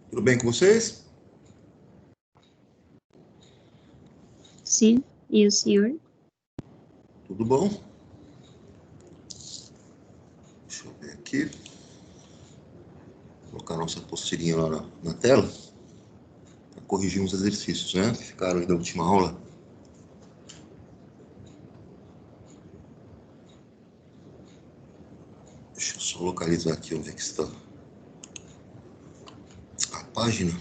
Tudo bem com vocês? Sim, e o senhor? Tudo bom? Deixa eu ver aqui. Vou colocar a nossa apostilinha lá na tela. Para corrigir uns exercícios, né? Que ficaram aí da última aula. Deixa eu só localizar aqui onde é que está a página.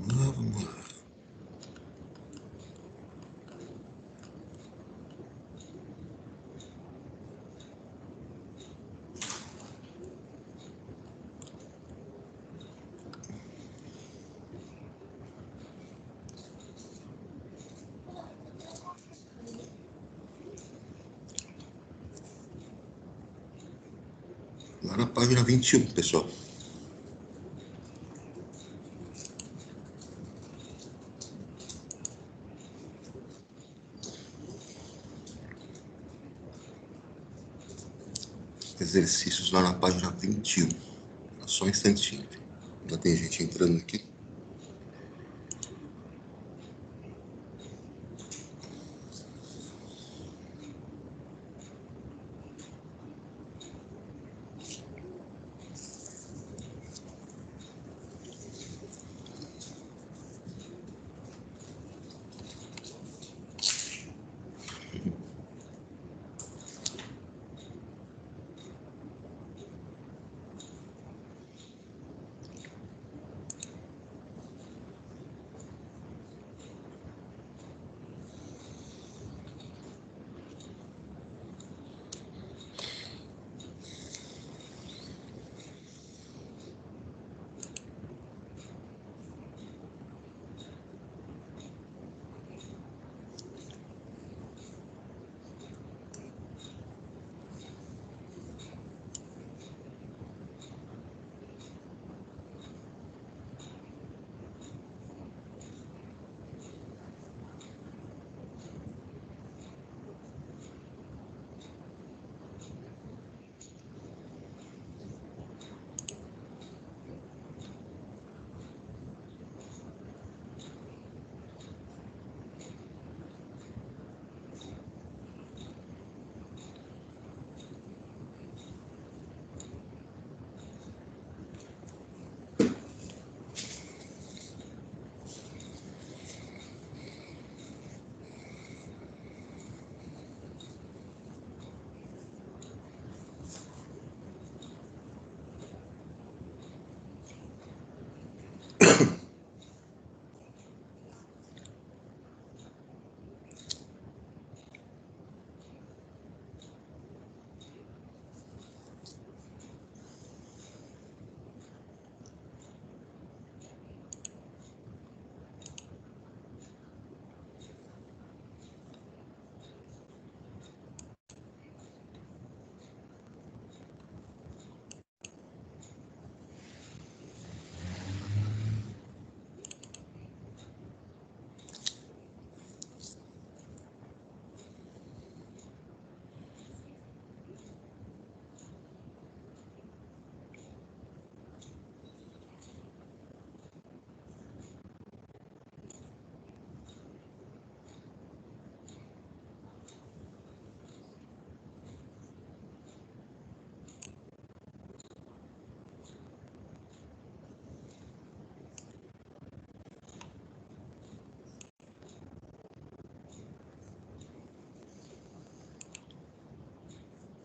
Vamos lá. Lá na página 21, pessoal. Exercícios lá na página 21. Só um instantinho. Ainda tem gente entrando aqui.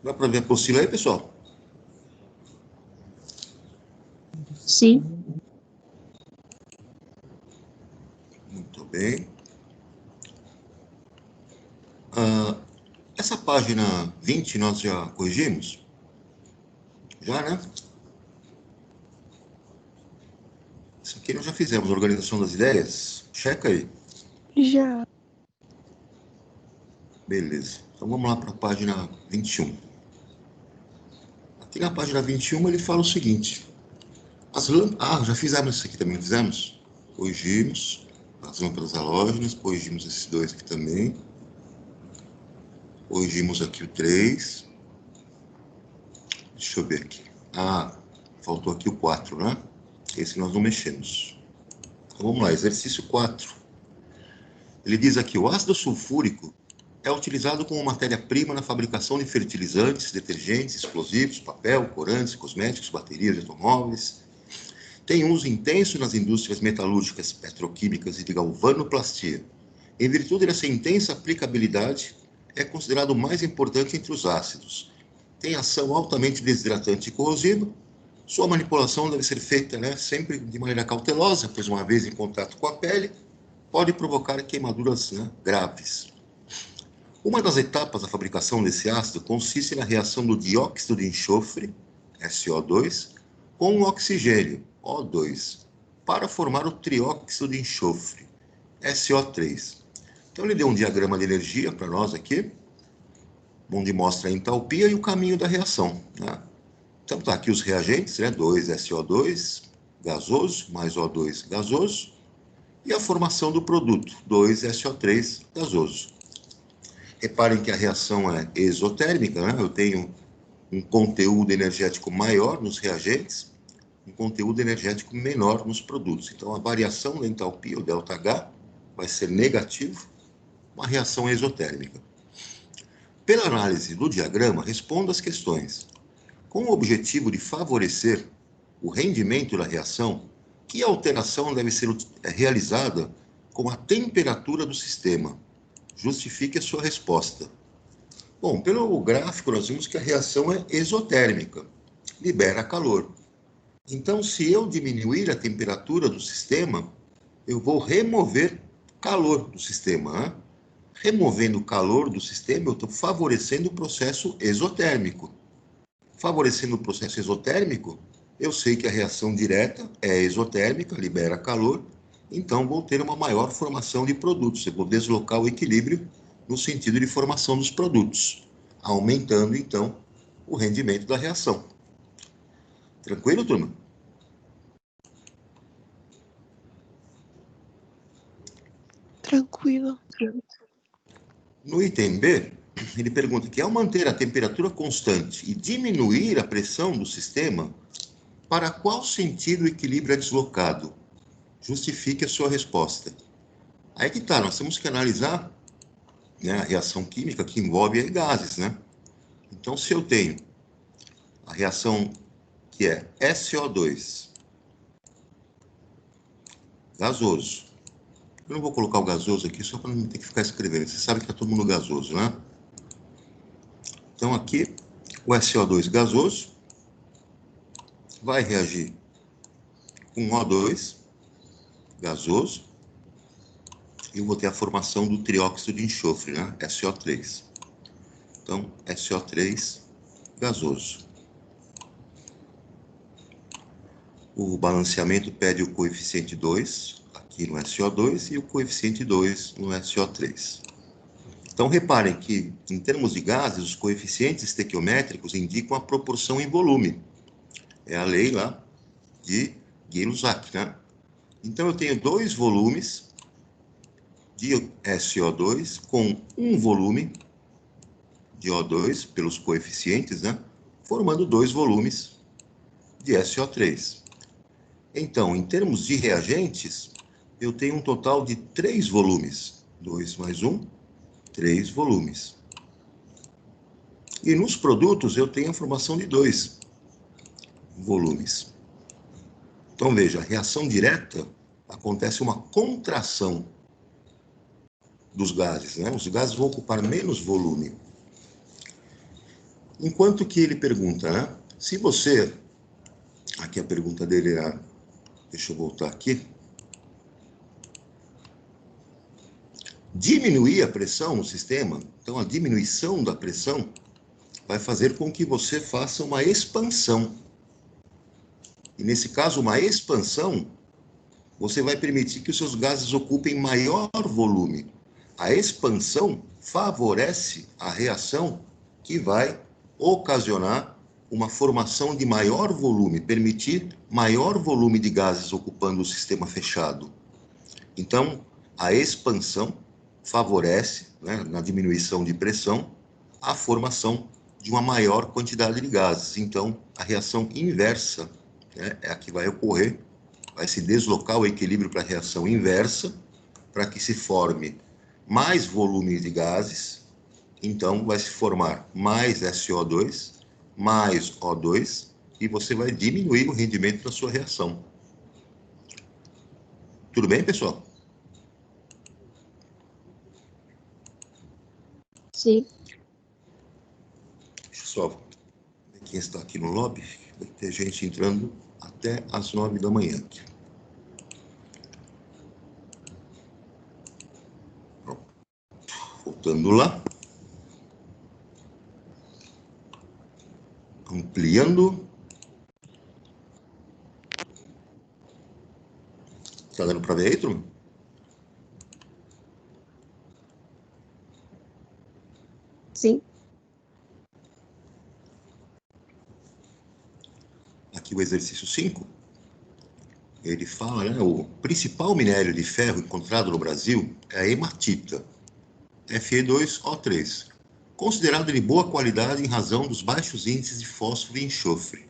Dá para ver a apostila aí, pessoal? Sim. Muito bem. Essa página 20 nós já corrigimos? Já, né? Isso aqui nós já fizemos, organização das ideias. Checa aí. Já. Beleza. Então vamos lá para a página 21. Aqui na página 21 ele fala o seguinte. Já fizemos isso aqui também, não fizemos? Corrigimos as lâmpadas halógenas, corrigimos esses dois aqui também. Corrigimos aqui o 3. Deixa eu ver aqui. Ah, faltou aqui o 4, né? Esse nós não mexemos. Então, vamos lá, exercício 4. Ele diz aqui, o ácido sulfúrico é utilizado como matéria-prima na fabricação de fertilizantes, detergentes, explosivos, papel, corantes, cosméticos, baterias de automóveis. Tem uso intenso nas indústrias metalúrgicas, petroquímicas e de galvanoplastia. Em virtude dessa intensa aplicabilidade, é considerado o mais importante entre os ácidos. Tem ação altamente desidratante e corrosiva. Sua manipulação deve ser feita, sempre de maneira cautelosa, pois uma vez em contato com a pele, pode provocar queimaduras graves. Uma das etapas da fabricação desse ácido consiste na reação do dióxido de enxofre, SO2, com o oxigênio, O2, para formar o trióxido de enxofre, SO3. Então ele deu um diagrama de energia para nós aqui, onde mostra a entalpia e o caminho da reação. Então está aqui os reagentes, 2SO2 gasoso, mais O2 gasoso, e a formação do produto, 2SO3 gasoso. Reparem que a reação é exotérmica, eu tenho um conteúdo energético maior nos reagentes, um conteúdo energético menor nos produtos. Então, a variação da entalpia, o ΔH, vai ser negativo, uma reação exotérmica. Pela análise do diagrama, responda as questões. Com o objetivo de favorecer o rendimento da reação, que alteração deve ser realizada com a temperatura do sistema? Justifique a sua resposta. Bom, pelo gráfico nós vimos que a reação é exotérmica, libera calor. Então, se eu diminuir a temperatura do sistema, eu vou remover calor do sistema. Removendo o calor do sistema, eu estou favorecendo o processo exotérmico. Favorecendo o processo exotérmico, eu sei que a reação direta é exotérmica, libera calor, então vou ter uma maior formação de produtos. Eu vou deslocar o equilíbrio no sentido de formação dos produtos, aumentando, então, o rendimento da reação. Tranquilo, turma? Tranquilo. No item B, ele pergunta que ao manter a temperatura constante e diminuir a pressão do sistema, para qual sentido o equilíbrio é deslocado? Justifique a sua resposta. Aí que tá, nós temos que analisar a reação química que envolve aí gases, Então, se eu tenho a reação que é SO2, gasoso. Eu não vou colocar o gasoso aqui só para não ter que ficar escrevendo. Você sabe que está todo mundo gasoso, Então, aqui, o SO2 gasoso vai reagir com O2 gasoso e eu vou ter a formação do trióxido de enxofre, SO3. Então, SO3 gasoso. O balanceamento pede o coeficiente 2 aqui no SO2 e o coeficiente 2 no SO3. Então, reparem que, em termos de gases, os coeficientes estequiométricos indicam a proporção em volume. É a lei lá de Gay-Lussac, Então, eu tenho dois volumes de SO2 com um volume de O2 pelos coeficientes, formando dois volumes de SO3. Então, em termos de reagentes, eu tenho um total de 3 volumes. 2 mais 1, 3 volumes. E nos produtos eu tenho a formação de 2 volumes. Então, veja, a reação direta acontece uma contração dos gases, Os gases vão ocupar menos volume. Enquanto que ele pergunta, se você... Aqui a pergunta dele era... Deixa eu voltar aqui. Diminuir a pressão no sistema, então a diminuição da pressão vai fazer com que você faça uma expansão. E nesse caso, uma expansão, você vai permitir que os seus gases ocupem maior volume. A expansão favorece a reação que vai ocasionar uma formação de maior volume, permitir maior volume de gases ocupando o sistema fechado. Então, a expansão favorece, na diminuição de pressão, a formação de uma maior quantidade de gases. Então, a reação inversa, né, é a que vai ocorrer, vai se deslocar o equilíbrio para a reação inversa, para que se forme mais volume de gases. Então, vai se formar mais SO2, mais O2, e você vai diminuir o rendimento da sua reação. Tudo bem, pessoal? Sim. Deixa eu só ver quem está aqui no lobby. Vai ter gente entrando até às 9 da manhã aqui. Pronto. Voltando lá. Ampliando. Está dando para ver aí, turma? Sim. Aqui o exercício 5. Ele fala, né, o principal minério de ferro encontrado no Brasil é a hematita, Fe2O3, considerado de boa qualidade em razão dos baixos índices de fósforo e enxofre.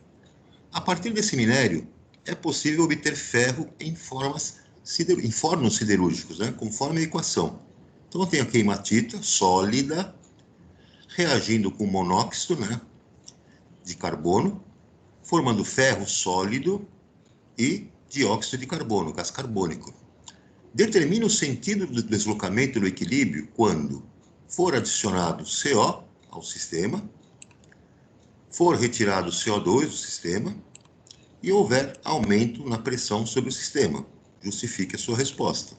A partir desse minério, é possível obter ferro em fornos siderúrgicos, né, conforme a equação. Então, eu tenho aqui a hematita sólida, reagindo com monóxido, né, de carbono, formando ferro sólido e dióxido de carbono, gás carbônico. Determina o sentido do deslocamento do equilíbrio quando for adicionado CO ao sistema, for retirado CO2 do sistema e houver aumento na pressão sobre o sistema. Justifique a sua resposta.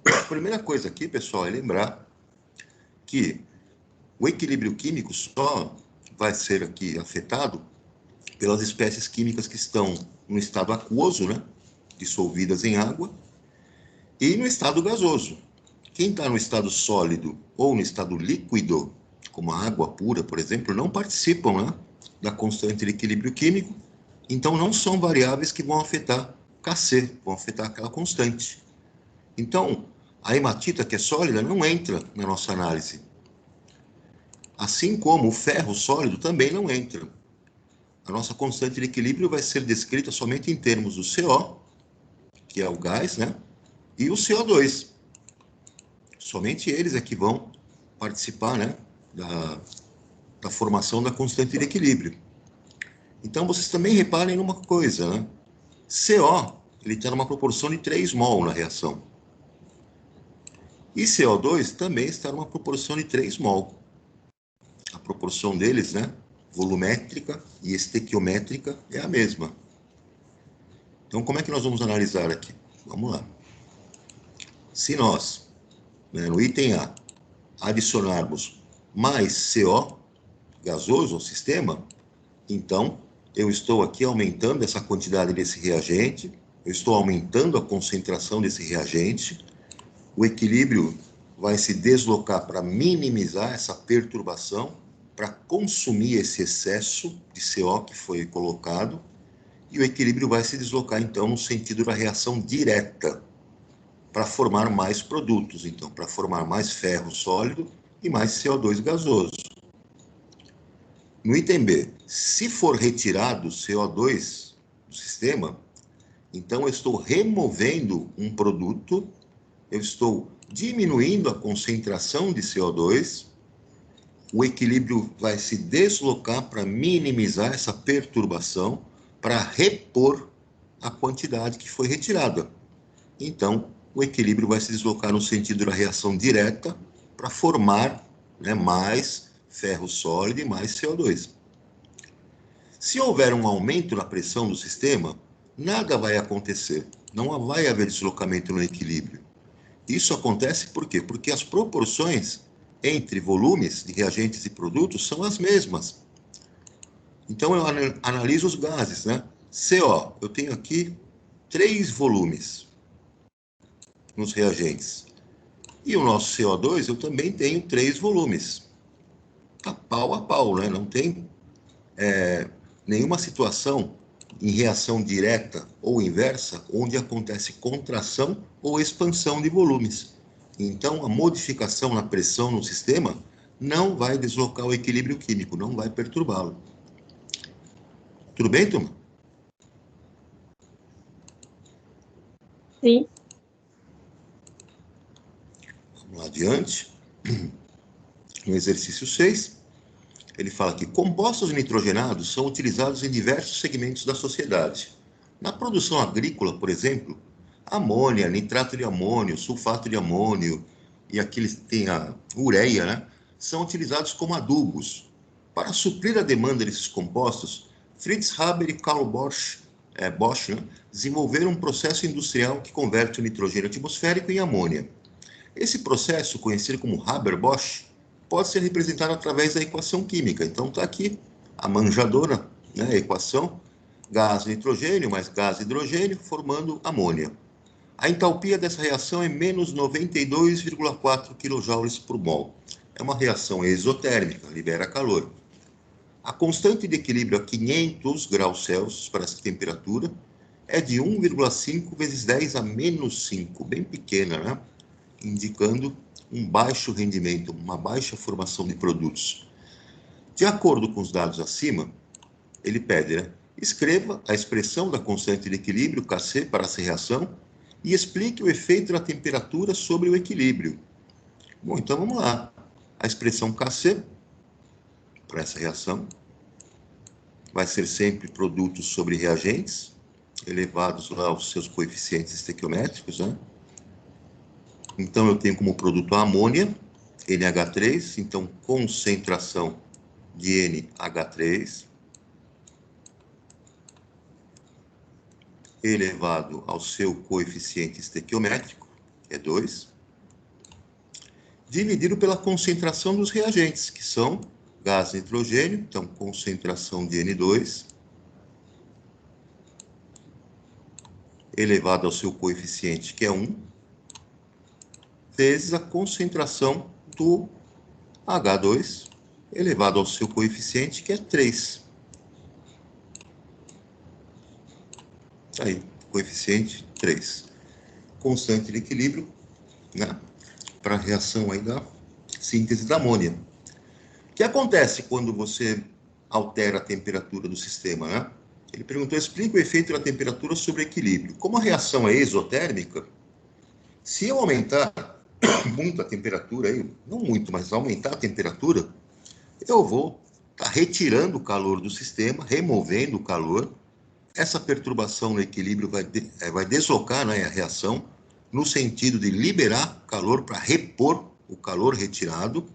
A primeira coisa aqui, pessoal, é lembrar que o equilíbrio químico só vai ser aqui afetado pelas espécies químicas que estão no estado aquoso, né, dissolvidas em água, e no estado gasoso. Quem está no estado sólido ou no estado líquido, como a água pura, por exemplo, não participam, né, da constante de equilíbrio químico, então não são variáveis que vão afetar Kc, vão afetar aquela constante. Então, a hematita, que é sólida, não entra na nossa análise. Assim como o ferro sólido também não entra. A nossa constante de equilíbrio vai ser descrita somente em termos do CO, que é o gás, né? E o CO2. Somente eles é que vão participar, né, da formação da constante de equilíbrio. Então, vocês também reparem numa coisa, né? CO, ele está numa proporção de 3 mol na reação. E CO2 também está numa proporção de 3 mol. A proporção deles, né, volumétrica e estequiométrica é a mesma. Então, como é que nós vamos analisar aqui? Vamos lá. Se nós, né, no item A, adicionarmos mais CO gasoso ao sistema, então eu estou aqui aumentando essa quantidade desse reagente, eu estou aumentando a concentração desse reagente, o equilíbrio vai se deslocar para minimizar essa perturbação, para consumir esse excesso de CO que foi colocado, e o equilíbrio vai se deslocar, então, no sentido da reação direta, para formar mais produtos, então, para formar mais ferro sólido e mais CO2 gasoso. No item B, se for retirado CO2 do sistema, então eu estou removendo um produto, eu estou diminuindo a concentração de CO2, o equilíbrio vai se deslocar para minimizar essa perturbação, para repor a quantidade que foi retirada. Então, o equilíbrio vai se deslocar no sentido da reação direta para formar, né, mais ferro sólido e mais CO2. Se houver um aumento na pressão do sistema, nada vai acontecer. Não vai haver deslocamento no equilíbrio. Isso acontece por quê? Porque as proporções entre volumes de reagentes e produtos são as mesmas. Então, eu analiso os gases, né? CO, eu tenho aqui 3 volumes nos reagentes. E o nosso CO2, eu também tenho 3 volumes. Está pau a pau, né? Não tem nenhuma situação em reação direta ou inversa onde acontece contração ou expansão de volumes. Então, a modificação na pressão no sistema não vai deslocar o equilíbrio químico, não vai perturbá-lo. Tudo bem, turma? Sim. Vamos lá adiante. No exercício 6, ele fala que compostos nitrogenados são utilizados em diversos segmentos da sociedade. Na produção agrícola, por exemplo, amônia, nitrato de amônio, sulfato de amônio e aqueles que tem a ureia, né, são utilizados como adubos. Para suprir a demanda desses compostos, Fritz Haber e Karl Bosch, né, desenvolveram um processo industrial que converte o nitrogênio atmosférico em amônia. Esse processo, conhecido como Haber-Bosch, pode ser representado através da equação química. Então, está aqui a manjadora, né, a equação, gás nitrogênio mais gás hidrogênio, formando amônia. A entalpia dessa reação é menos 92,4 kJ por mol. É uma reação exotérmica, libera calor. A constante de equilíbrio a 500 graus Celsius para essa temperatura é de 1,5 vezes 10 a menos 5, bem pequena, né? Indicando um baixo rendimento, uma baixa formação de produtos. De acordo com os dados acima, ele pede, né? Escreva a expressão da constante de equilíbrio, Kc, para essa reação e explique o efeito da temperatura sobre o equilíbrio. Bom, então vamos lá. A expressão Kc para essa reação vai ser sempre produtos sobre reagentes, elevados lá aos seus coeficientes estequiométricos, né? Então, eu tenho como produto a amônia, NH3, então concentração de NH3 elevado ao seu coeficiente estequiométrico, que é 2, dividido pela concentração dos reagentes, que são gás nitrogênio, então concentração de N2, elevado ao seu coeficiente, que é 1, vezes a concentração do H2, elevado ao seu coeficiente, que é 3. Aí, coeficiente 3. Constante de equilíbrio, né, para a reação aí da síntese da amônia. O que acontece quando você altera a temperatura do sistema, né? Ele perguntou, explica o efeito da temperatura sobre o equilíbrio. Como a reação é exotérmica, se eu aumentar muito a temperatura, aí, não muito, mas aumentar a temperatura, eu vou estar retirando o calor do sistema, removendo o calor. Essa perturbação no equilíbrio vai deslocar, né, a reação no sentido de liberar calor para repor o calor retirado.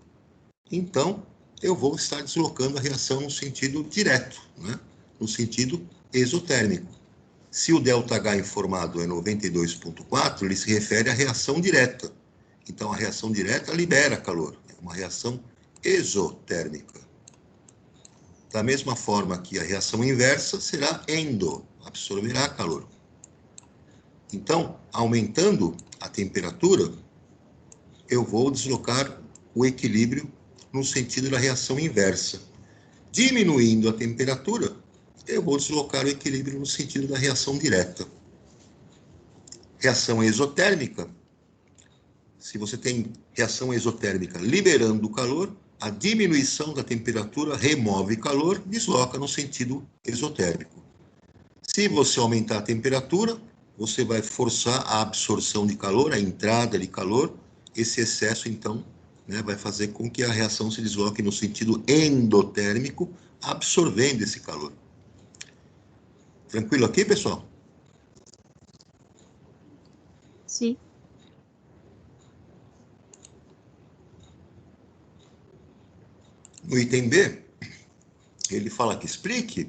Então, eu vou estar deslocando a reação no sentido direto, né, no sentido exotérmico. Se o ΔH informado é 92,4, ele se refere à reação direta. Então, a reação direta libera calor. É uma reação exotérmica. Da mesma forma que a reação inversa será endo, absorverá calor. Então, aumentando a temperatura, eu vou deslocar o equilíbrio no sentido da reação inversa. Diminuindo a temperatura, eu vou deslocar o equilíbrio no sentido da reação direta. Reação exotérmica, se você tem reação exotérmica liberando o calor, a diminuição da temperatura remove calor, desloca no sentido exotérmico. Se você aumentar a temperatura, você vai forçar a absorção de calor, a entrada de calor. Esse excesso, então, né, vai fazer com que a reação se desloque no sentido endotérmico, absorvendo esse calor. Tranquilo aqui, pessoal? Sim. No item B, ele fala que explique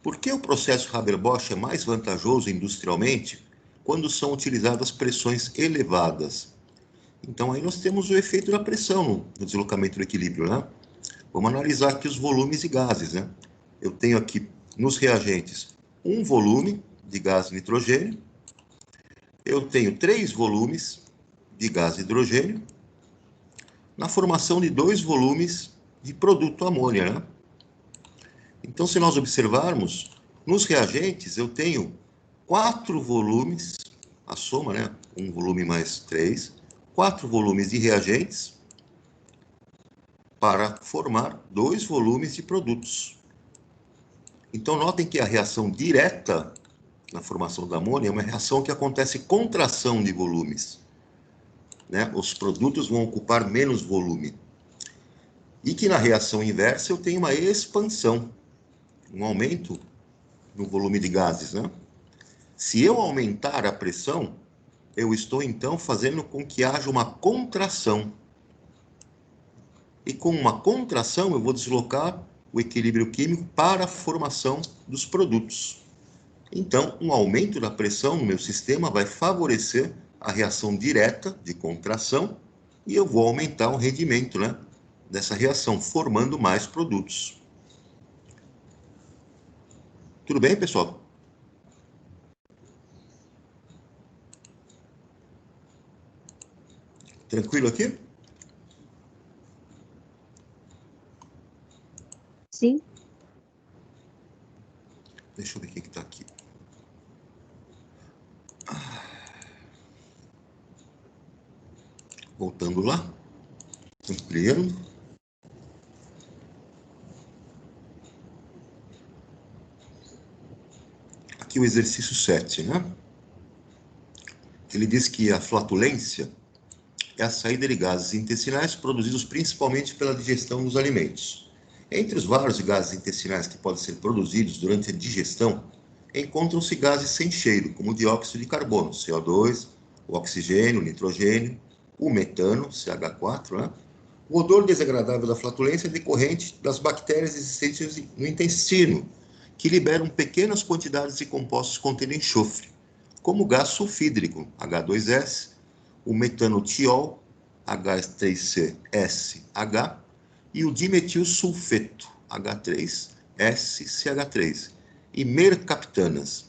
por que o processo Haber-Bosch é mais vantajoso industrialmente quando são utilizadas pressões elevadas. Então, aí nós temos o efeito da pressão no deslocamento do equilíbrio, né? Vamos analisar aqui os volumes de gases, né? Eu tenho aqui nos reagentes um volume de gás nitrogênio, eu tenho 3 volumes de gás hidrogênio, na formação de 2 volumes de produto amônia, né? Então, se nós observarmos, nos reagentes eu tenho 4 volumes, a soma, né? Um volume mais 3, 4 volumes de reagentes, para formar 2 volumes de produtos. Então, notem que a reação direta na formação da amônia é uma reação que acontece contração de volumes, né? Os produtos vão ocupar menos volume. E que na reação inversa eu tenho uma expansão, um aumento no volume de gases, né? Se eu aumentar a pressão, eu estou então fazendo com que haja uma contração. E com uma contração eu vou deslocar o equilíbrio químico para a formação dos produtos. Então, um aumento da pressão no meu sistema vai favorecer a reação direta de contração e eu vou aumentar o rendimento, né, dessa reação, formando mais produtos. Tudo bem, pessoal? Tranquilo aqui? Sim. Deixa eu ver o que está aqui. Voltando lá. Ampliando. Aqui o exercício 7, né? Ele diz que a flatulência é a saída de gases intestinais produzidos principalmente pela digestão dos alimentos. Entre os vários gases intestinais que podem ser produzidos durante a digestão, encontram-se gases sem cheiro, como o dióxido de carbono, CO2, o oxigênio, o nitrogênio, o metano, CH4, né? O odor desagradável da flatulência é decorrente das bactérias existentes no intestino, que liberam pequenas quantidades de compostos contendo enxofre, como o gás sulfídrico, H2S, o metanotiol, H3CSH, e o dimetilsulfeto, H3SCH3, e mercaptanas.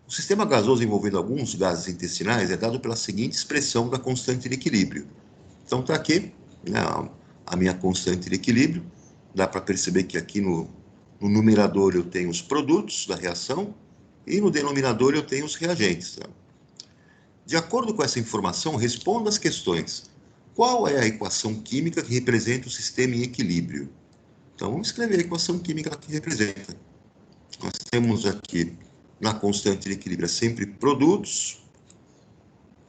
O sistema gasoso envolvendo alguns gases intestinais é dado pela seguinte expressão da constante de equilíbrio. Então, está aqui, né, a minha constante de equilíbrio. Dá para perceber que aqui no numerador eu tenho os produtos da reação e no denominador eu tenho os reagentes. Tá? De acordo com essa informação, responda as questões. Qual é a equação química que representa o sistema em equilíbrio? Então, vamos escrever a equação química que representa. Nós temos aqui, na constante de equilíbrio, sempre produtos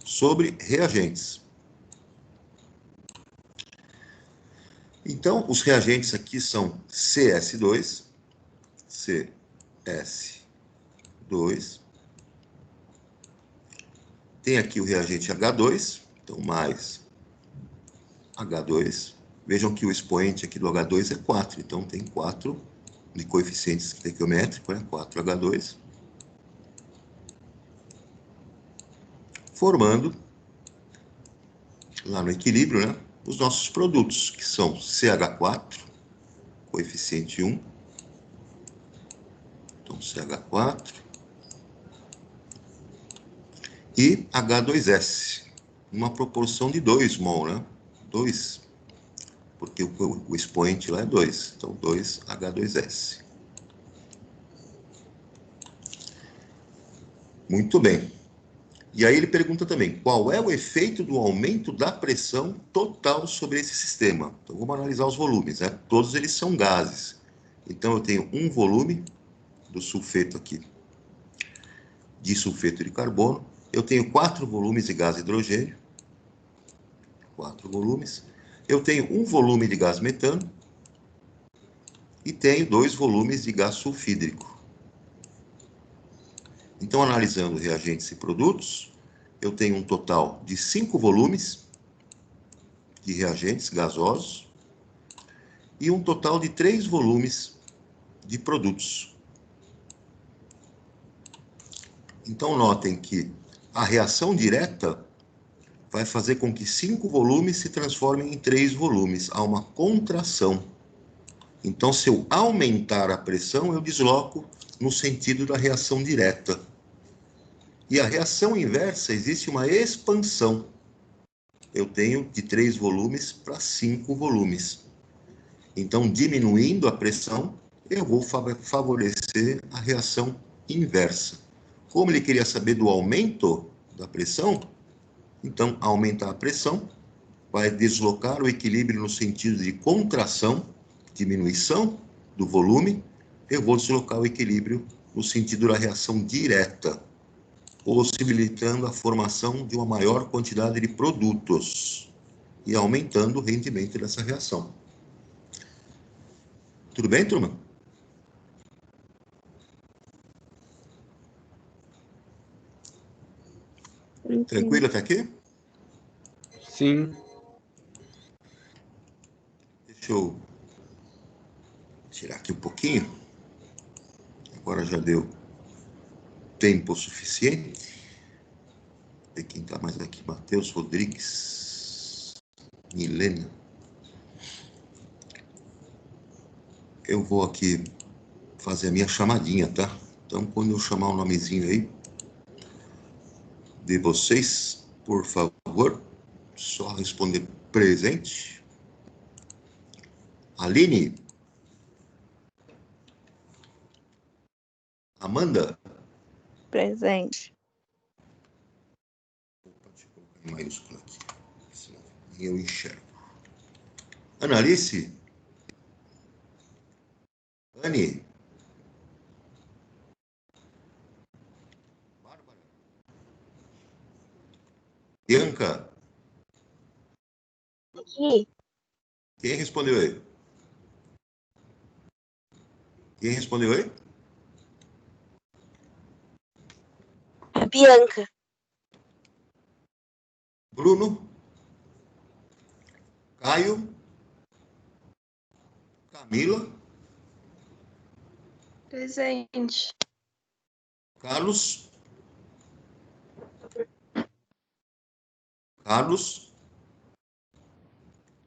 sobre reagentes. Então, os reagentes aqui são CS2, CS2, tem aqui o reagente H2, então mais H2. Vejam que o expoente aqui do H2 é 4, então tem 4 de coeficiente estequiométrico, né? 4H2, formando, lá no equilíbrio, né, os nossos produtos, que são CH4, coeficiente 1, então CH4, e H2S, uma proporção de 2 mol, né? 2, porque o expoente lá é 2, então 2H2S. Muito bem. E aí ele pergunta também, qual é o efeito do aumento da pressão total sobre esse sistema? Então vamos analisar os volumes, né? Todos eles são gases. Então eu tenho um volume do sulfeto aqui, de sulfeto de carbono. Eu tenho 4 volumes de gás hidrogênio, 4 volumes. Eu tenho um volume de gás metano e tenho 2 volumes de gás sulfídrico. Então, analisando reagentes e produtos, eu tenho um total de 5 volumes de reagentes gasosos e um total de 3 volumes de produtos. Então, notem que a reação direta vai fazer com que 5 volumes se transformem em 3 volumes. Há uma contração. Então, se eu aumentar a pressão, eu desloco no sentido da reação direta. E a reação inversa, existe uma expansão. Eu tenho de 3 volumes para 5 volumes. Então, diminuindo a pressão, eu vou favorecer a reação inversa. Como ele queria saber do aumento da pressão, então, aumentar a pressão, vai deslocar o equilíbrio no sentido de contração, diminuição do volume. Eu vou deslocar o equilíbrio no sentido da reação direta, possibilitando a formação de uma maior quantidade de produtos e aumentando o rendimento dessa reação. Tudo bem, turma? Tranquilo até aqui? Sim. Deixa eu tirar aqui um pouquinho. Agora já deu tempo suficiente. Ver quem está mais aqui. Matheus Rodrigues. Milena. Eu vou aqui fazer a minha chamadinha, tá? Então, quando eu chamar o nomezinho aí de vocês, por favor, só responder presente. Aline. Amanda. Presente. Deixa eu colocar em maiúsculo aqui, senão eu enxergo. Analice. Anne. Bárbara. Bianca. Aqui. Quem respondeu aí? Quem respondeu aí? A Bianca. Bruno. Caio. Camila. Presente. Carlos. Carlos.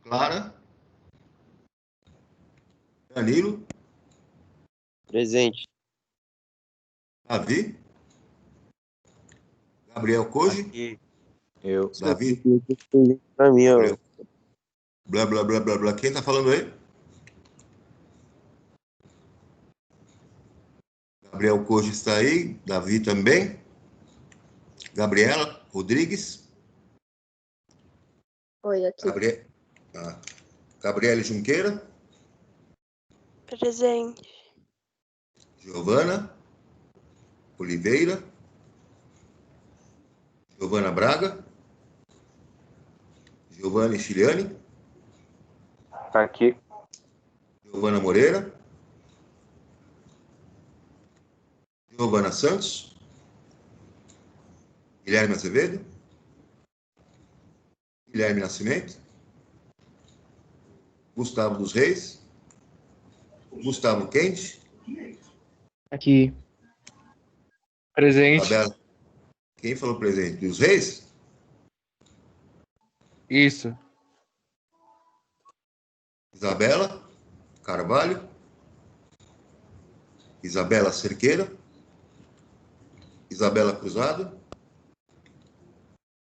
Clara. Danilo. Presente. Davi. Gabriel Koji. Aqui. Eu. Davi. Para mim, ó. Gabriel. Blá, blá, blá, blá, blá. Quem tá falando aí? Gabriel Koji está aí. Davi também. Gabriela Rodrigues. Oi, aqui. Gabriele Junqueira. Presente. Giovana Oliveira. Giovana Braga. Giovanni Chiliani. Tá aqui. Giovana Moreira. Giovana Santos. Guilherme Azevedo. Guilherme Nascimento. Gustavo dos Reis. Gustavo Quente. Aqui. Presente. Isabela. Quem falou presente? Dos Reis? Isso. Isabela Carvalho. Isabela Cerqueira. Isabela Cruzado.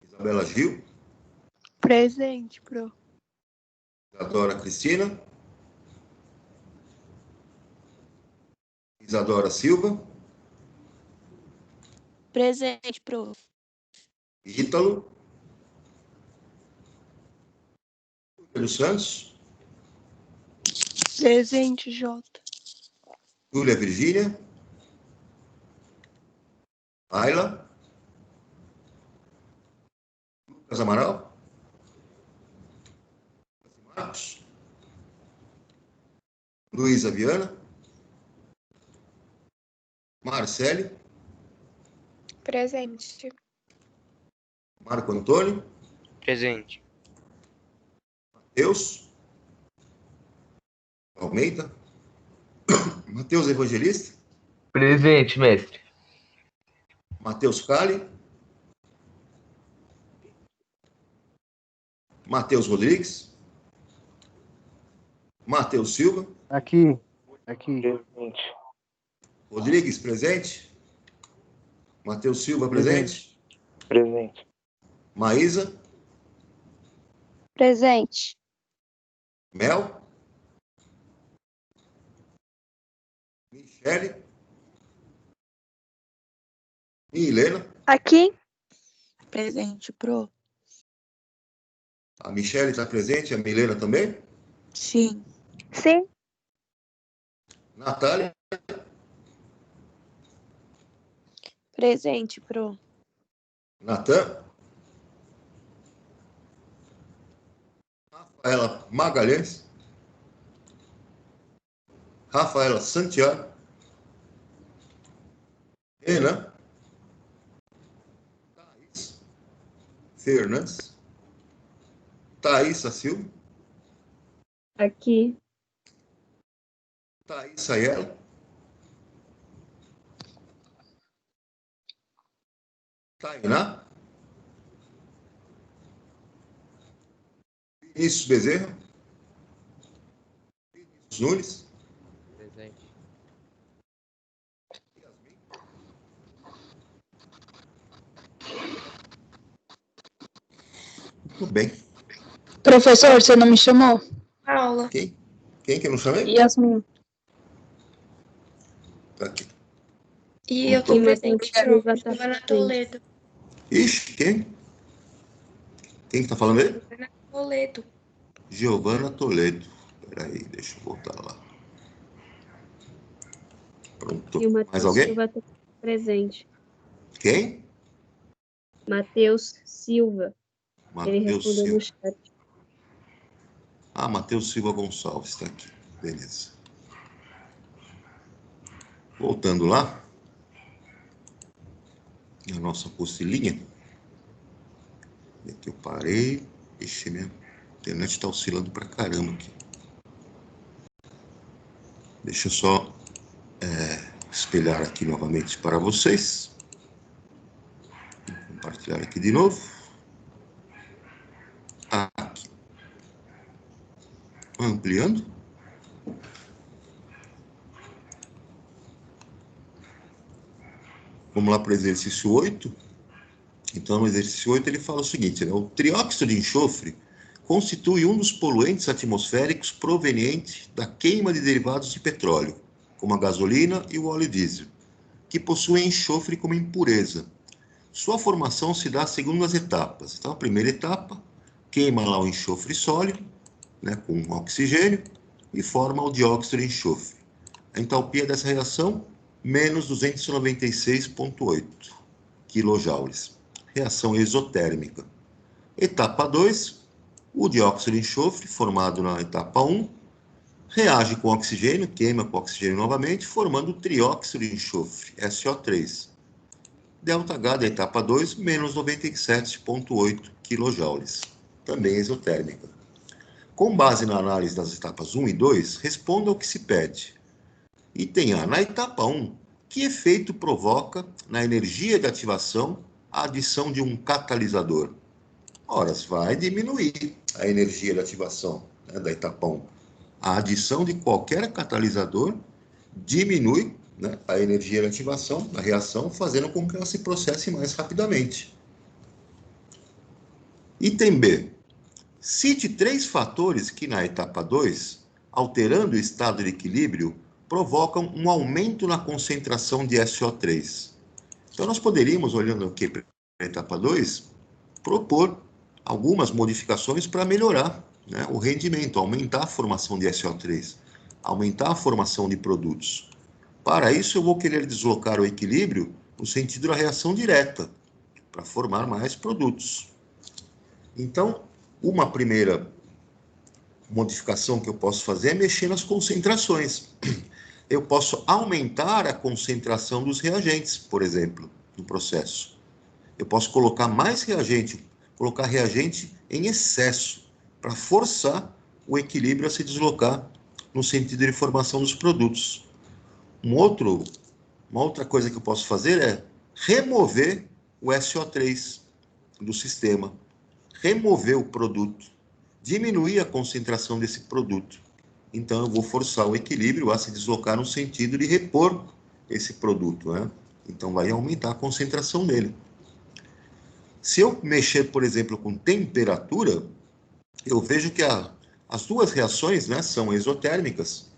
Isabela Gil. Presente, pro. Isadora Cristina. Isadora Silva. Presente, pro. Ítalo. Júlia dos Santos. Presente, Jota. Júlia Virgínia. Ayla. Lucas Amaral. Marcos. Luísa Viana. Marcele. Presente. Marco Antônio. Presente. Mateus Almeida. Mateus Evangelista. Presente, mestre. Mateus Cali. Mateus Rodrigues. Mateus Silva. Aqui. Presente. Rodrigues, presente. Mateus Silva, presente. Presente. Maísa. Presente. Mel. Michele. E Helena. Aqui. Presente, pro. A Michele está presente, a Milena também? Sim. Sim. Natália? Presente, pro. Natan? Rafaela Magalhães? Rafaela Santiago? Renan? Thaís Fernandes? Thaísa Silva? Aqui. Thaís Sayela? Tainá? Vinícius Bezerra? Vinícius Nunes? Presente. Tudo bem. Professor, você não me chamou? Aula. Quem que eu não chamei? Yasmin. Tá aqui. E eu tô E presente, Matheus pro. Silva tá Giovana presente. Toledo. Ixi, quem? Quem que tá falando aí? Giovana Toledo. Giovana Toledo. Peraí, deixa eu voltar lá. Pronto. E o Mais Matheus alguém? Silva tá presente. Quem? Matheus Silva. Ele Matheus respondeu Silva. no chat. Ah, Matheus Silva Gonçalves está aqui. Beleza. Voltando lá. Na nossa apostilinha. Aqui eu parei. Ixi, minha internet está oscilando pra caramba aqui. Deixa eu só espelhar aqui novamente para vocês. Vou compartilhar aqui de novo. Aqui. Ampliando. Vamos lá para o exercício 8. Então, no exercício 8, ele fala o seguinte, né? O trióxido de enxofre constitui um dos poluentes atmosféricos proveniente da queima de derivados de petróleo, como a gasolina e o óleo diesel, que possuem enxofre como impureza. Sua formação se dá segundo as etapas. Então, a primeira etapa, queima lá o enxofre sólido, né, com oxigênio, e forma o dióxido de enxofre. A entalpia dessa reação, menos 296,8 kJ. Reação exotérmica. Etapa 2, o dióxido de enxofre, formado na etapa 1, reage com oxigênio, queima com oxigênio novamente, formando o trióxido de enxofre, SO3. ΔH da etapa 2, menos 97,8 kJ. Também exotérmica. Com base na análise das etapas 1 e 2, responda ao que se pede. Item A. Na etapa 1, que efeito provoca na energia de ativação a adição de um catalisador? Ora, vai diminuir a energia de ativação, né, da etapa 1. A adição de qualquer catalisador diminui, né, a energia de ativação da reação, fazendo com que ela se processe mais rapidamente. Item B. Cite 3 fatores que na etapa 2, alterando o estado de equilíbrio, provocam um aumento na concentração de SO3. Então, nós poderíamos, olhando aqui para a etapa 2, propor algumas modificações para melhorar, né, o rendimento, aumentar a formação de SO3, aumentar a formação de produtos. Para isso, eu vou querer deslocar o equilíbrio no sentido da reação direta, para formar mais produtos. Então, uma primeira modificação que eu posso fazer é mexer nas concentrações. Eu posso aumentar a concentração dos reagentes, por exemplo, no processo. Eu posso colocar mais reagente, colocar reagente em excesso, para forçar o equilíbrio a se deslocar no sentido de formação dos produtos. Uma outra coisa que eu posso fazer é remover o SO3 do sistema, remover o produto, diminuir a concentração desse produto. Então, eu vou forçar o equilíbrio a se deslocar no sentido de repor esse produto, né? Então, vai aumentar a concentração dele. Se eu mexer, por exemplo, com temperatura, eu vejo que as duas reações, né, são exotérmicas.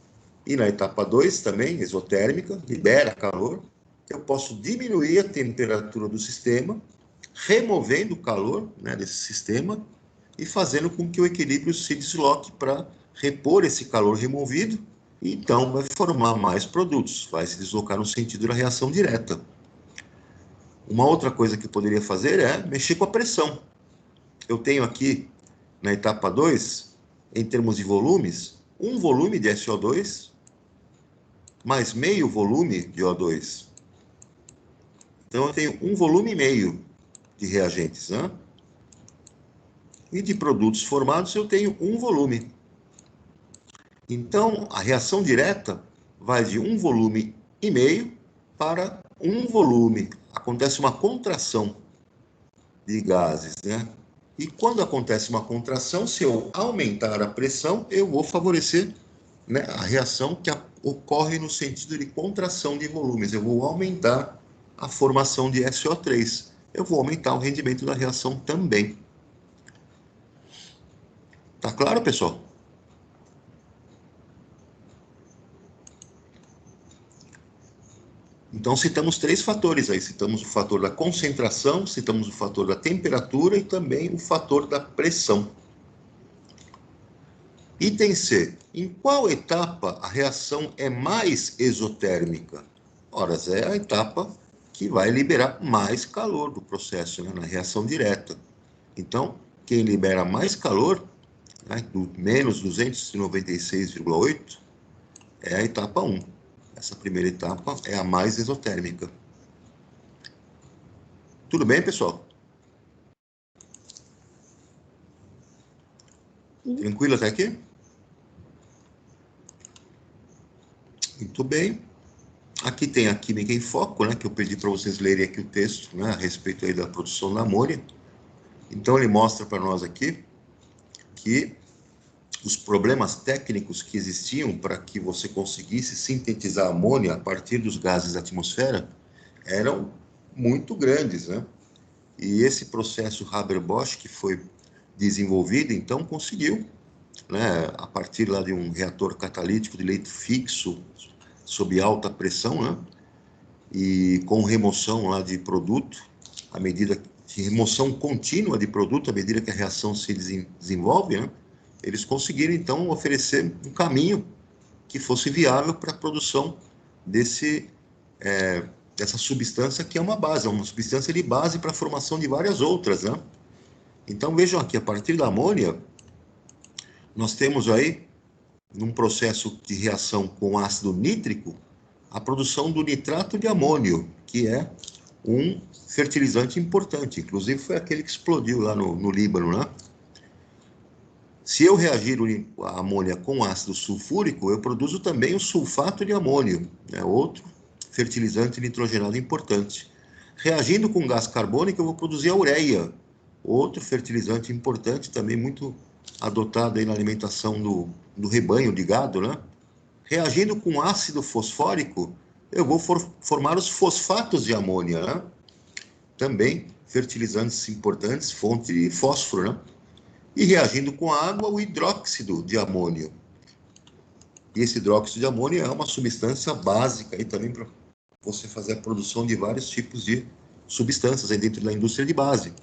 E na etapa 2 também, exotérmica, libera calor. Eu posso diminuir a temperatura do sistema, removendo o calor, né, desse sistema, e fazendo com que o equilíbrio se desloque para repor esse calor removido, e então vai formar mais produtos, vai se deslocar no sentido da reação direta. Uma outra coisa que eu poderia fazer é mexer com a pressão. Eu tenho aqui, na etapa 2, em termos de volumes, 1 volume de SO2 mais meio volume de O2. Então, eu tenho 1 volume e meio de reagentes, né? E de produtos formados, eu tenho 1 volume. Então, a reação direta vai de 1 volume e meio para 1 volume. Acontece uma contração de gases, né? E quando acontece uma contração, se eu aumentar a pressão, eu vou favorecer, né, a reação que ocorre no sentido de contração de volumes. Eu vou aumentar a formação de SO3. Eu vou aumentar o rendimento da reação também. Tá claro, pessoal? Então, citamos 3 fatores aí. Citamos o fator da concentração, citamos o fator da temperatura e também o fator da pressão. Item C. Em qual etapa a reação é mais exotérmica? Ora, é a etapa que vai liberar mais calor do processo, né, na reação direta. Então, quem libera mais calor, né, do menos 296,8, é a etapa 1. Essa primeira etapa é a mais exotérmica. Tudo bem, pessoal? Tranquilo até aqui? Muito bem. Aqui tem a química em foco, né, que eu pedi para vocês lerem aqui o texto, né, a respeito aí da produção da amônia. Então, ele mostra para nós aqui que os problemas técnicos que existiam para que você conseguisse sintetizar amônia a partir dos gases da atmosfera eram muito grandes, né? E esse processo Haber-Bosch que foi desenvolvido, então, conseguiu, né, a partir lá de um reator catalítico de leito fixo, sob alta pressão, né, e com remoção lá de produto, à medida de remoção contínua de produto, à medida que a reação se desenvolve, né, eles conseguiram, então, oferecer um caminho que fosse viável para a produção dessa substância que é uma base, é uma substância de base para a formação de várias outras, né? Então, vejam aqui, a partir da amônia, nós temos aí, num processo de reação com ácido nítrico, a produção do nitrato de amônio, que é um fertilizante importante. Inclusive, foi aquele que explodiu lá no Líbano, né? Se eu reagir a amônia com ácido sulfúrico, eu produzo também o sulfato de amônio, né? Outro fertilizante nitrogenado importante. Reagindo com gás carbônico, eu vou produzir a ureia, outro fertilizante importante, também muito adotado aí na alimentação do rebanho de gado, né? Reagindo com ácido fosfórico, eu vou formar os fosfatos de amônia, né? Também fertilizantes importantes, fonte de fósforo, né? E reagindo com a água, o hidróxido de amônio. E esse hidróxido de amônio é uma substância básica aí também para você fazer a produção de vários tipos de substâncias aí dentro da indústria de base.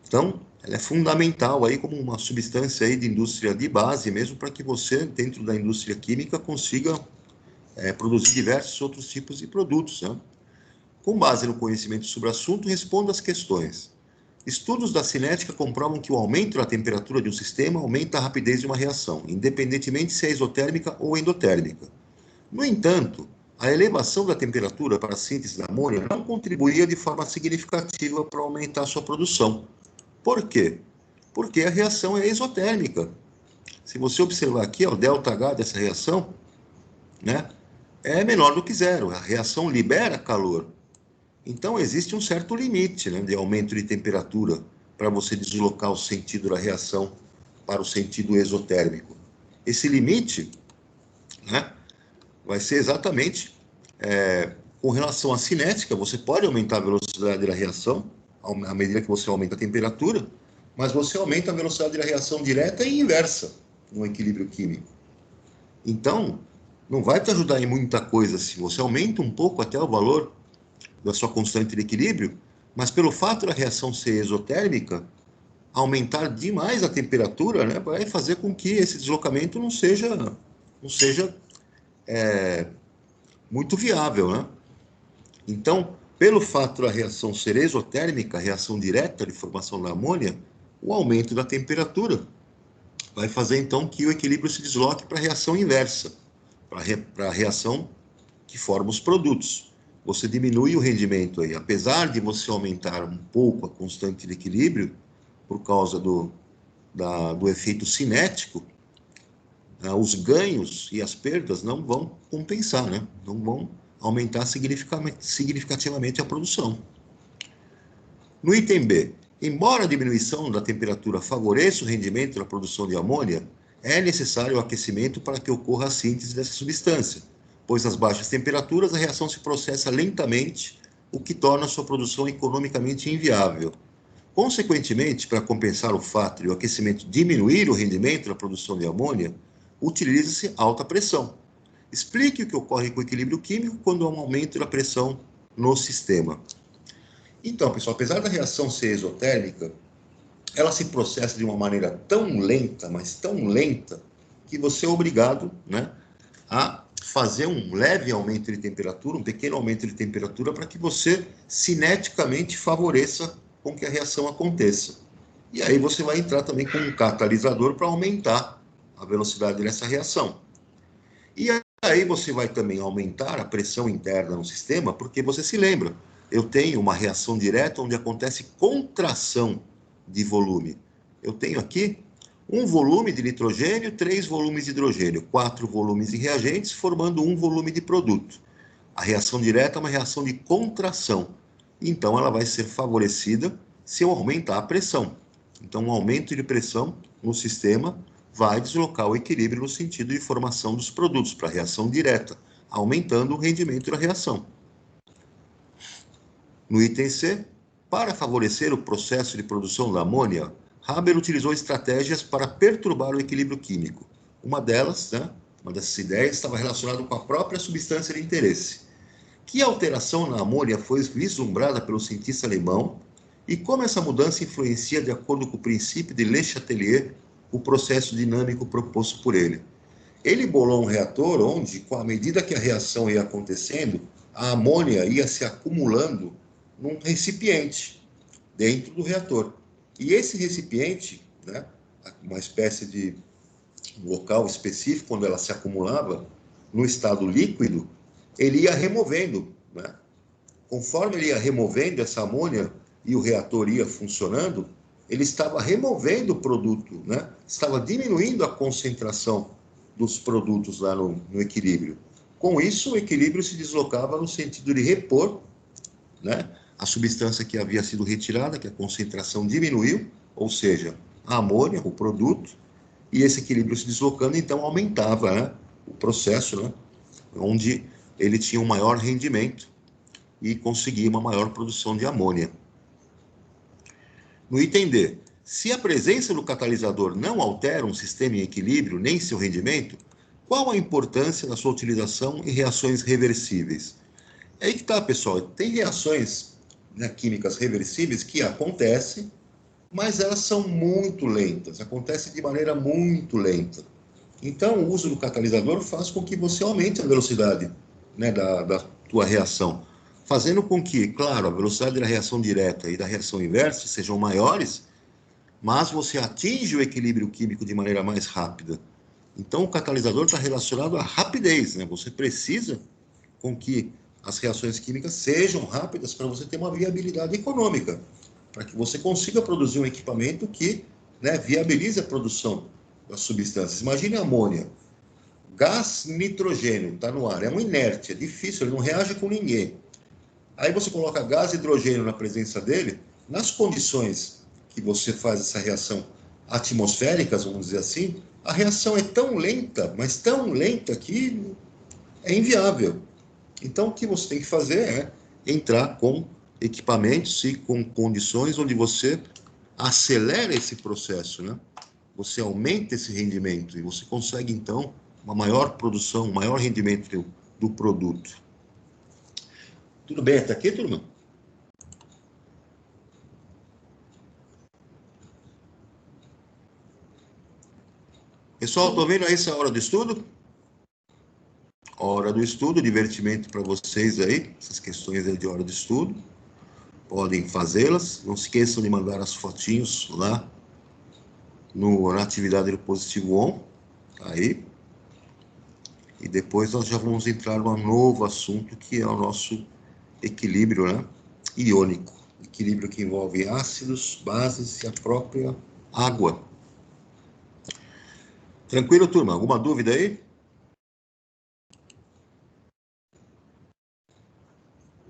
Então, ela é fundamental aí como uma substância aí de indústria de base mesmo para que você, dentro da indústria química, consiga produzir diversos outros tipos de produtos, né? Com base no conhecimento sobre o assunto, responda às questões. Estudos da cinética comprovam que o aumento da temperatura de um sistema aumenta a rapidez de uma reação, independentemente se é exotérmica ou endotérmica. No entanto, a elevação da temperatura para a síntese da amônia não contribuía de forma significativa para aumentar sua produção. Por quê? Porque a reação é exotérmica. Se você observar aqui, ó, o ΔH dessa reação, né, é menor do que zero. A reação libera calor. Então, existe um certo limite, né, de aumento de temperatura para você deslocar o sentido da reação para o sentido exotérmico. Esse limite, né, vai ser exatamente com relação à cinética. Você pode aumentar a velocidade da reação à medida que você aumenta a temperatura, mas você aumenta a velocidade da reação direta e inversa no equilíbrio químico. Então, não vai te ajudar em muita coisa se você aumenta um pouco até o valor da sua constante de equilíbrio, mas pelo fato da reação ser exotérmica, aumentar demais a temperatura, né, vai fazer com que esse deslocamento não seja muito viável, né? Então, pelo fato da reação ser exotérmica, reação direta de formação da amônia, o aumento da temperatura vai fazer, então, que o equilíbrio se desloque para a reação inversa, para a reação que forma os produtos. Você diminui o rendimento aí. Apesar de você aumentar um pouco a constante de equilíbrio, por causa do efeito cinético, os ganhos e as perdas não vão compensar, né? Não vão aumentar significativamente a produção. No item B, embora a diminuição da temperatura favoreça o rendimento da produção de amônia, é necessário o aquecimento para que ocorra a síntese dessa substância, pois às baixas temperaturas a reação se processa lentamente, o que torna a sua produção economicamente inviável. Consequentemente, para compensar o fato de o aquecimento diminuir o rendimento da produção de amônia, utiliza-se alta pressão. Explique o que ocorre com o equilíbrio químico quando há um aumento da pressão no sistema. Então, pessoal, apesar da reação ser exotérmica, ela se processa de uma maneira tão lenta, mas tão lenta, que você é obrigado, né, a fazer um leve aumento de temperatura, um pequeno aumento de temperatura, para que você cineticamente favoreça com que a reação aconteça. E aí você vai entrar também com um catalisador para aumentar a velocidade dessa reação. E aí você vai também aumentar a pressão interna no sistema, porque você se lembra, eu tenho uma reação direta onde acontece contração de volume. Eu tenho aqui um volume de nitrogênio, 3 volumes de hidrogênio, 4 volumes de reagentes, formando um volume de produto. A reação direta é uma reação de contração. Então, ela vai ser favorecida se eu aumentar a pressão. Então, um aumento de pressão no sistema vai deslocar o equilíbrio no sentido de formação dos produtos para a reação direta, aumentando o rendimento da reação. No item C, para favorecer o processo de produção da amônia, Haber utilizou estratégias para perturbar o equilíbrio químico. Uma delas, né, uma dessas ideias, estava relacionada com a própria substância de interesse. Que alteração na amônia foi vislumbrada pelo cientista alemão e como essa mudança influencia, de acordo com o princípio de Le Chatelier, o processo dinâmico proposto por ele. Ele bolou um reator onde, com a medida que a reação ia acontecendo, a amônia ia se acumulando num recipiente dentro do reator. E esse recipiente, né, uma espécie de local específico onde ela se acumulava, no estado líquido, ele ia removendo, né? Conforme ele ia removendo essa amônia e o reator ia funcionando, ele estava removendo o produto, né? Estava diminuindo a concentração dos produtos lá no equilíbrio. Com isso, o equilíbrio se deslocava no sentido de repor, né, a substância que havia sido retirada, que a concentração diminuiu, ou seja, a amônia, o produto, e esse equilíbrio se deslocando, então aumentava, né, o processo, né, onde ele tinha um maior rendimento e conseguia uma maior produção de amônia. No item D, se a presença do catalisador não altera um sistema em equilíbrio nem seu rendimento, qual a importância da sua utilização em reações reversíveis? É aí que está, pessoal. Tem reações, né, químicas reversíveis que acontecem, mas elas são muito lentas, acontecem de maneira muito lenta. Então, o uso do catalisador faz com que você aumente a velocidade, né, da tua reação, fazendo com que, claro, a velocidade da reação direta e da reação inversa sejam maiores, mas você atinge o equilíbrio químico de maneira mais rápida. Então, o catalisador está relacionado à rapidez, né? Você precisa com que as reações químicas sejam rápidas para você ter uma viabilidade econômica, para que você consiga produzir um equipamento que, né, viabilize a produção das substâncias. Imagine a amônia. Gás nitrogênio está no ar, é um inerte, é difícil, ele não reage com ninguém. Aí você coloca gás hidrogênio na presença dele, nas condições que você faz essa reação atmosféricas, vamos dizer assim, a reação é tão lenta, mas tão lenta que é inviável. Então, o que você tem que fazer é entrar com equipamentos e com condições onde você acelera esse processo, né? Você aumenta esse rendimento e você consegue, então, uma maior produção, um maior rendimento do produto. Tudo bem até aqui, turma? Pessoal, tô vendo aí essa hora do estudo? Hora do estudo, divertimento para vocês aí, essas questões aí de hora do estudo. Podem fazê-las. Não se esqueçam de mandar as fotinhos lá na atividade do Positivo On. Aí. E depois nós já vamos entrar num novo assunto, que é o nosso equilíbrio, né? Iônico. Equilíbrio que envolve ácidos, bases e a própria água. Tranquilo, turma? Alguma dúvida aí?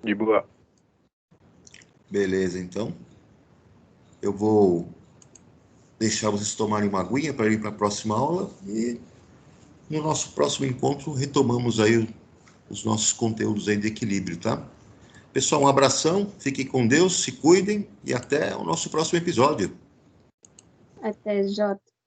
De boa. Beleza, então. Eu vou deixar vocês tomarem uma aguinha para ir para a próxima aula e no nosso próximo encontro retomamos aí os nossos conteúdos aí de equilíbrio, tá? Pessoal, um abração, fiquem com Deus, se cuidem e até o nosso próximo episódio. Até, Jota.